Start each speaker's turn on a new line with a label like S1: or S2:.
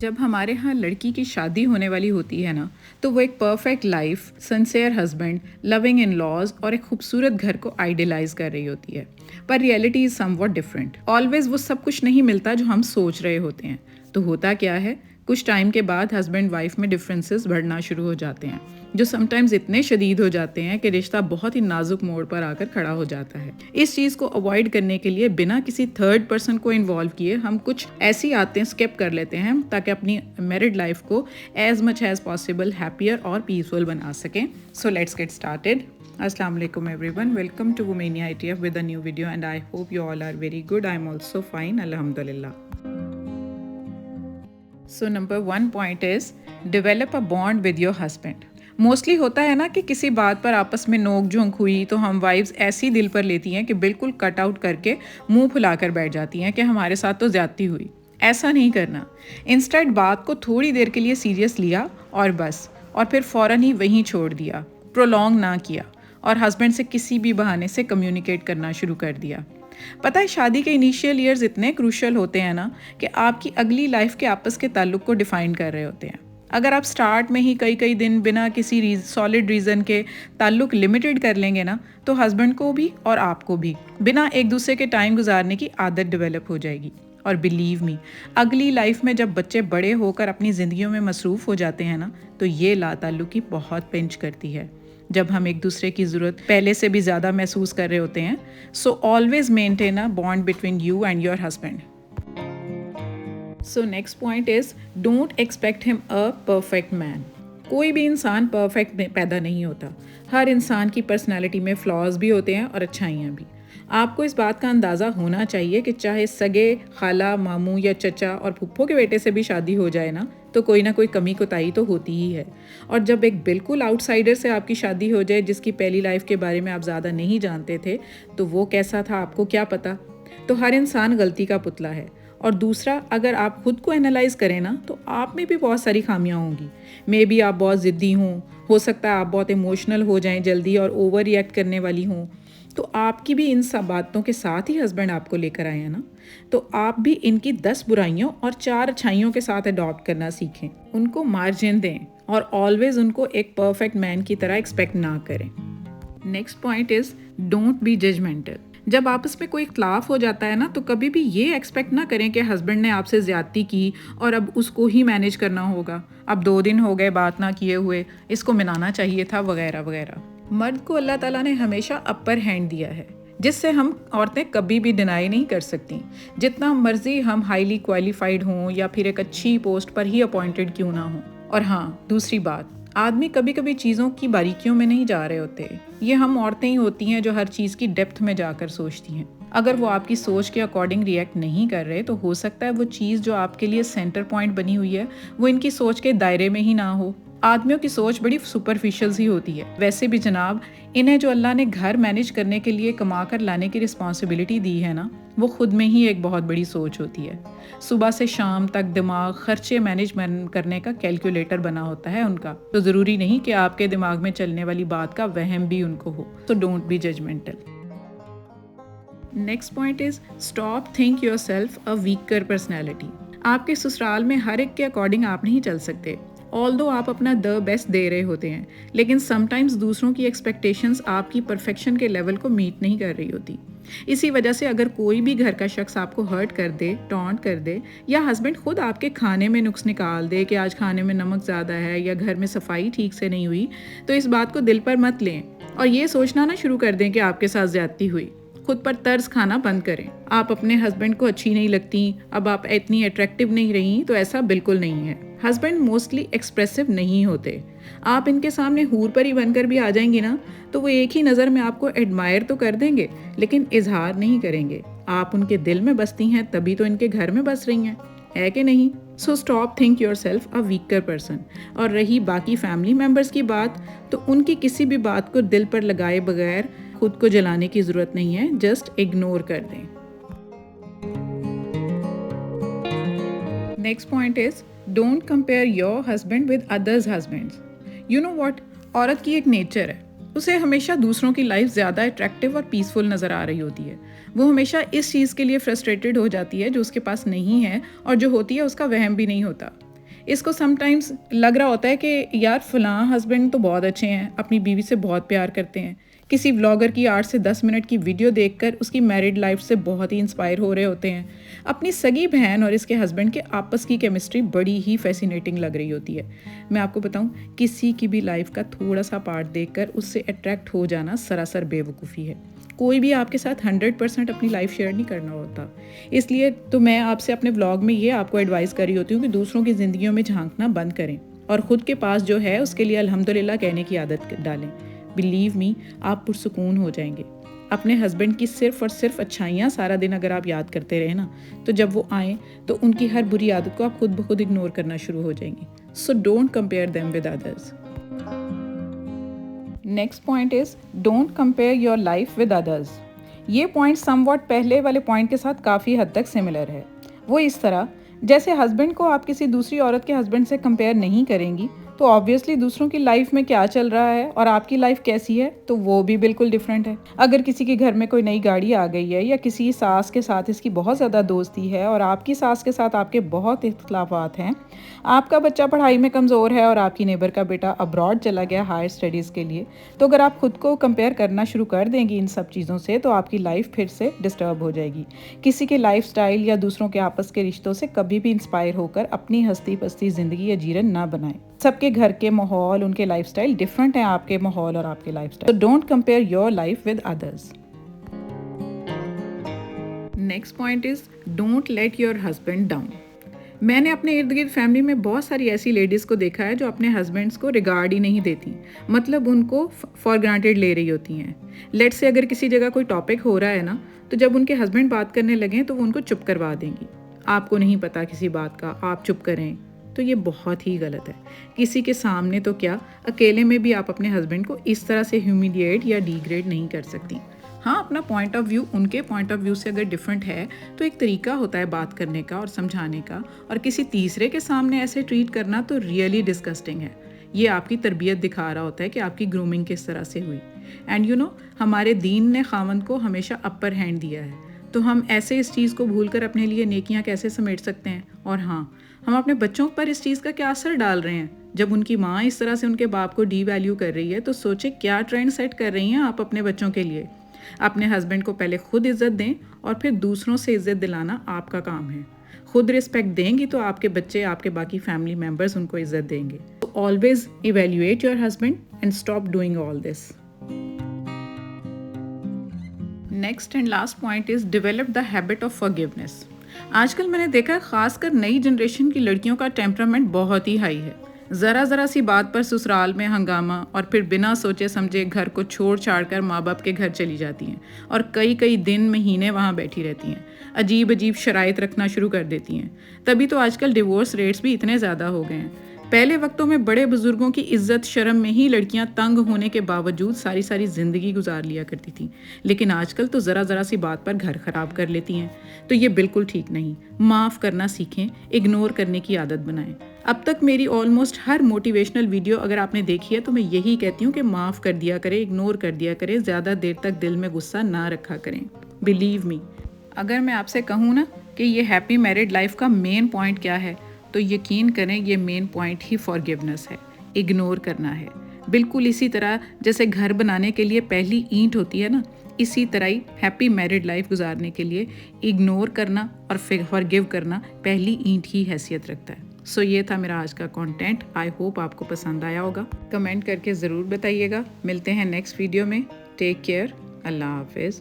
S1: जब हमारे यहाँ लड़की की शादी होने वाली होती है ना, तो वो एक perfect life, sincere husband, loving in laws और एक खूबसूरत घर को आइडियलाइज कर रही होती है। पर reality is somewhat different. Always वो सब कुछ नहीं मिलता जो हम सोच रहे होते हैं। तो होता क्या है, कुछ टाइम के बाद हस्बैंड वाइफ में डिफरेंसेस बढ़ना शुरू हो जाते हैं, जो समटाइम्स इतने शदीद हो जाते हैं कि रिश्ता बहुत ही नाजुक मोड़ पर आकर खड़ा हो जाता है। इस चीज़ को अवॉइड करने के लिए बिना किसी थर्ड पर्सन को इन्वॉल्व किए हम कुछ ऐसी आदतें स्किप कर लेते हैं ताकि अपनी मैरिड लाइफ को as much as possible happier और पीसफुल बना सकें। So let's get started. Assalamu alaikum everyone, welcome to Womania ITF with a new video and I hope you all are very good. I'm also fine, alhamdulillah. So number 1 point is develop a bond with your husband. Mostly होता है ना कि किसी बात पर आपस में नोक झोंक हुई तो हम वाइफ्स ऐसी दिल पर लेती हैं कि बिल्कुल कट आउट करके मुंह फुलाकर बैठ जाती हैं कि हमारे साथ तो ज्यादती हुई। ऐसा नहीं करना। इंस्टेड बात को थोड़ी देर के लिए सीरियस लिया और बस, और फिर फ़ौरन ही वहीं छोड़ दिया, प्रोलॉन्ग ना किया और हस्बैंड से किसी भी बहाने से कम्युनिकेट करना शुरू कर दिया। पता है, शादी के इनिशियल ईयर्स इतने क्रूशल होते हैं ना कि आपकी अगली लाइफ के आपस के ताल्लुक को डिफाइन कर रहे होते हैं। अगर आप स्टार्ट में ही कई दिन बिना किसी सॉलिड रीज़न के ताल्लुक लिमिटेड कर लेंगे ना, तो हस्बैंड को भी और आपको भी बिना एक दूसरे के टाइम गुजारने की आदत डेवलप हो जाएगी। और बिलीव मी, अगली लाइफ में जब बच्चे बड़े होकर अपनी ज़िंदगियों में मसरूफ़ हो जाते हैं ना, तो ये लाताल्लुकी बहुत पिंच करती है जब हम एक दूसरे की ज़रूरत पहले से भी ज़्यादा महसूस कर रहे होते हैं। So always maintain a bond between you and your husband. So next point is don't expect him a perfect man. कोई भी इंसान परफेक्ट पैदा नहीं होता। हर इंसान की पर्सनैलिटी में फ्लॉज भी होते हैं और अच्छाइयाँ भी। आपको इस बात का अंदाज़ा होना चाहिए कि चाहे सगे, खाला, मामू या चचा और फुप्पो के बेटे से भी शादी हो जाए ना, तो कोई ना कोई कमी कोताही तो होती ही है। और जब एक बिल्कुल आउटसाइडर से आपकी शादी हो जाए जिसकी पहली लाइफ के बारे में आप ज़्यादा नहीं जानते थे, तो वो कैसा था आपको क्या पता। तो हर इंसान गलती का पुतला है। और दूसरा, अगर आप खुद को एनालाइज करें ना, तो आप में भी बहुत सारी खामियां होंगी। मे बी आप बहुत ज़िद्दी हों, हो सकता है आप बहुत इमोशनल हो जाएं जल्दी और ओवर रिएक्ट करने वाली हों। तो आपकी भी इन सब बातों के साथ ही हस्बैंड आपको लेकर आए हैं ना, तो आप भी इनकी 10 बुराइयों और 4 अच्छाइयों के साथ अडॉप्ट करना सीखें। उनको मार्जिन दें और ऑलवेज उनको एक परफेक्ट मैन की तरह एक्सपेक्ट ना करें। Next point is don't be judgemental. जब आपस में कोई इख्तलाफ हो जाता है ना, तो कभी भी ये एक्सपेक्ट ना करें कि हस्बैंड ने आपसे ज़्यादती की और अब उसको ही मैनेज करना होगा। अब 2 दिन हो गए बात ना किए हुए, इसको मनाना चाहिए था, वगैरह वगैरह। मर्द को अल्लाह ताला ने हमेशा अपर हैंड दिया है, जिससे हम औरतें कभी भी डिनाई नहीं कर सकती। जितना मर्जी हम हाईली क्वालिफाइड हों या फिर एक अच्छी पोस्ट पर ही अपॉइंटेड क्यों ना हों। और हाँ, दूसरी बात, आदमी कभी कभी चीज़ों की बारीकियों में नहीं जा रहे होते। ये हम औरतें ही होती हैं जो हर चीज़ की डेप्थ में जाकर सोचती हैं। अगर वो आपकी सोच के अकॉर्डिंग रिएक्ट नहीं कर रहे, तो हो सकता है वो चीज़ जो आपके लिए सेंटर पॉइंट बनी हुई है वो इनकी सोच के दायरे में ही ना हो। आदमियों की सोच बड़ी सुपरफिशियल सी होती है। वैसे भी जनाब, इन्हें जो अल्लाह ने घर मैनेज करने के लिए कमा कर लाने की रिस्पॉन्सिबिलिटी दी है ना, वो खुद में ही एक बहुत बड़ी सोच होती है। सुबह से शाम तक दिमाग खर्चे मैनेज करने का कैलकुलेटर बना होता है उनका। तो ज़रूरी नहीं कि आपके दिमाग में चलने वाली बात का वहम भी उनको हो। तो don't be judgemental. Next point is stop think yourself a weaker personality. आपके ससुराल में हर एक के अकॉर्डिंग आप नहीं चल सकते। ऑल्दो आप अपना द बेस्ट दे रहे होते हैं, लेकिन समटाइम्स दूसरों की एक्सपेक्टेशंस आपकी परफेक्शन के लेवल को मीट नहीं कर रही होती। इसी वजह से अगर कोई भी घर का शख्स आपको हर्ट कर दे, टॉन्ट कर दे, या हस्बैंड खुद आपके खाने में नुक्स निकाल दे कि आज खाने में नमक ज़्यादा है या घर में सफाई ठीक से नहीं हुई, तो इस बात को दिल पर मत लें और ये सोचना ना शुरू कर दें कि आपके साथ ज्यादती हुई। खुद पर तर्ज खाना बंद करें। आप अपने हस्बैंड को अच्छी नहीं लगती, अब आप इतनी अट्रैक्टिव नहीं रही, तो ऐसा बिल्कुल नहीं है। हस्बैंड मोस्टली एक्सप्रेसिव नहीं होते। आप इनके सामने हूर पर ही बनकर भी आ जाएंगी ना, तो वो एक ही नज़र में आपको एडमायर तो कर देंगे, लेकिन इजहार नहीं करेंगे। आप उनके दिल में बसती हैं, तभी तो इनके घर में बस रही हैं, है कि नहीं। So stop think yourself a weaker person. और रही बाकी फैमिली मेम्बर्स की बात, तो उनकी किसी भी बात को दिल पर लगाए बगैर खुद को जलाने की ज़रूरत नहीं है, जस्ट इग्नोर कर दें। Next point is don't compare your husband with others husbands. You know what, औरत की एक नेचर है, उसे हमेशा दूसरों की लाइफ ज़्यादा अट्रैक्टिव और पीसफुल नज़र आ रही होती है। वो हमेशा इस चीज़ के लिए फ्रस्ट्रेटेड हो जाती है जो उसके पास नहीं है, और जो होती है उसका वहम भी नहीं होता। इसको समटाइम्स लग रहा होता है कि यार फ़लाँ हस्बैंड तो बहुत अच्छे हैं, अपनी बीवी से बहुत प्यार करते हैं। किसी व्लॉगर की 8 से 10 मिनट की वीडियो देखकर उसकी मैरिड लाइफ से बहुत ही इंस्पायर हो रहे होते हैं। अपनी सगी बहन और इसके हस्बैंड के आपस की केमिस्ट्री बड़ी ही फैसिनेटिंग लग रही होती है। मैं आपको बताऊं, किसी की भी लाइफ का थोड़ा सा पार्ट देखकर उससे अट्रैक्ट हो जाना सरासर बेवकूफ़ी है। कोई भी आपके साथ 100% अपनी लाइफ शेयर नहीं करना होता। इसलिए तो मैं आपसे अपने व्लॉग में ये आपको एडवाइस कर रही होती हूँ कि दूसरों की ज़िंदगियों में झांकना बंद करें और ख़ुद के पास जो है उसके लिए अल्हम्दुलिल्लाह कहने की आदत डालें। बिलीव मी, आप पुरसुकून हो जाएंगे। अपने हस्बैंड की सिर्फ और सिर्फ अच्छाइयाँ सारा दिन अगर आप याद करते रहे ना, तो जब वो आएँ तो उनकी हर बुरी आदत को आप खुद ब खुद इग्नोर करना शुरू हो जाएंगे। So don't compare them with others. Next point is don't compare your life with others. ये पॉइंट समवॉट पहले वाले पॉइंट के साथ काफ़ी हद तक सिमिलर है। वो इस तरह, जैसे हस्बैंड को आप किसी दूसरी औरत के हस्बैंड से कंपेयर नहीं करेंगी तो ऑब्वियसली दूसरों की लाइफ में क्या चल रहा है और आपकी लाइफ कैसी है तो वो भी बिल्कुल डिफरेंट है। अगर किसी के घर में कोई नई गाड़ी आ गई है या किसी सास के साथ इसकी बहुत ज़्यादा दोस्ती है और आपकी सास के साथ आपके बहुत इख्तलाफात हैं, आपका बच्चा पढ़ाई में कमज़ोर है और आपकी नेबर का बेटा अब्रॉड चला गया हायर स्टडीज़ के लिए, तो अगर आप खुद को कंपेयर करना शुरू कर देंगी इन सब चीज़ों से तो आपकी लाइफ फिर से डिस्टर्ब हो जाएगी। किसी के लाइफ स्टाइल या दूसरों के आपस के रिश्तों से कभी भी इंस्पायर होकर अपनी हस्ती पस्ती ज़िंदगी या जीवन ना बनाएं। सबके घर के माहौल, उनके लाइफस्टाइल डिफरेंट हैं आपके माहौल और आपके लाइफस्टाइल। तो don't compare your life with others. Next point is don't let your husband down. मैंने अपने इर्द गिर्द फैमिली में बहुत सारी ऐसी लेडीज़ को देखा है जो अपने हस्बैंड्स को रिगार्ड ही नहीं देती, मतलब उनको फॉर ग्रांटेड ले रही होती हैं। लेट से अगर किसी जगह कोई टॉपिक हो रहा है ना, तो जब उनके हस्बैंड बात करने लगें तो वो उनको चुप करवा देंगी। आपको नहीं पता किसी बात का, आप चुप करें, तो ये बहुत ही गलत है। किसी के सामने तो क्या, अकेले में भी आप अपने हस्बैंड को इस तरह से ह्यूमिलिएट या डिग्रेड नहीं कर सकती। हाँ, अपना पॉइंट ऑफ व्यू उनके पॉइंट ऑफ व्यू से अगर डिफरेंट है तो एक तरीका होता है बात करने का और समझाने का, और किसी तीसरे के सामने ऐसे ट्रीट करना तो रियली डिस्गस्टिंग है। ये आपकी तरबियत दिखा रहा होता है कि आपकी ग्रूमिंग किस तरह से हुई। एंड यू नो, हमारे दीन ने खामन को हमेशा अपर हैंड दिया है, तो हम ऐसे इस चीज़ को भूलकर अपने लिए नेकियां कैसे समेट सकते हैं। और हाँ, हम अपने बच्चों पर इस चीज़ का क्या असर डाल रहे हैं। जब उनकी माँ इस तरह से उनके बाप को डी वैल्यू कर रही है तो सोचे क्या ट्रेंड सेट कर रही हैं आप अपने बच्चों के लिए। अपने हस्बैंड को पहले खुद इज्जत दें और फिर दूसरों से इज्जत दिलाना आपका काम है। खुद रिस्पेक्ट देंगी तो आपके बच्चे, आपके बाकी फैमिली मेम्बर्स उनको इज्जत देंगे। तो always evaluate your husband and stop doing all this. Next and last point is develop the habit of forgiveness. आजकल मैंने देखा है खासकर नई जनरेशन की लड़कियों का टेम्परामेंट बहुत ही हाई है। ज़रा सी बात पर ससुराल में हंगामा और फिर बिना सोचे समझे घर को छोड़ छाड़ कर माँ बाप के घर चली जाती हैं और कई दिन महीने वहाँ बैठी रहती हैं। अजीब शराइत रखना शुरू कर देती हैं। तभी तो आजकल डिवोर्स रेट्स भी इतने ज़्यादा हो गए हैं। पहले वक्तों में बड़े बुजुर्गों की इज्जत शर्म में ही लड़कियां तंग होने के बावजूद सारी ज़िंदगी गुजार लिया करती थी, लेकिन आजकल तो ज़रा सी बात पर घर ख़राब कर लेती हैं। तो ये बिल्कुल ठीक नहीं। माफ़ करना सीखें, इग्नोर करने की आदत बनाएं। अब तक मेरी ऑलमोस्ट हर मोटिवेशनल वीडियो अगर आपने देखी है तो मैं यही कहती हूँ कि माफ़ कर दिया करें, इग्नोर कर दिया करें, ज़्यादा देर तक दिल में गुस्सा ना रखा करें। बिलीव मी, अगर मैं आपसे कहूँ ना कि ये हैप्पी मैरिड लाइफ का मेन पॉइंट क्या है, तो यकीन करें ये मेन पॉइंट ही फॉरगिवनेस है, इग्नोर करना है। बिल्कुल इसी तरह जैसे घर बनाने के लिए पहली ईंट होती है ना, इसी तरह ही हैप्पी मैरिड लाइफ गुजारने के लिए इग्नोर करना और फॉरगिव करना पहली ईंट ही हैसियत रखता है। सो ये था मेरा आज का कंटेंट। आई होप आपको पसंद आया होगा। कमेंट करके ज़रूर बताइएगा। मिलते हैं नेक्स्ट वीडियो में। Take care. अल्लाह हाफिज़।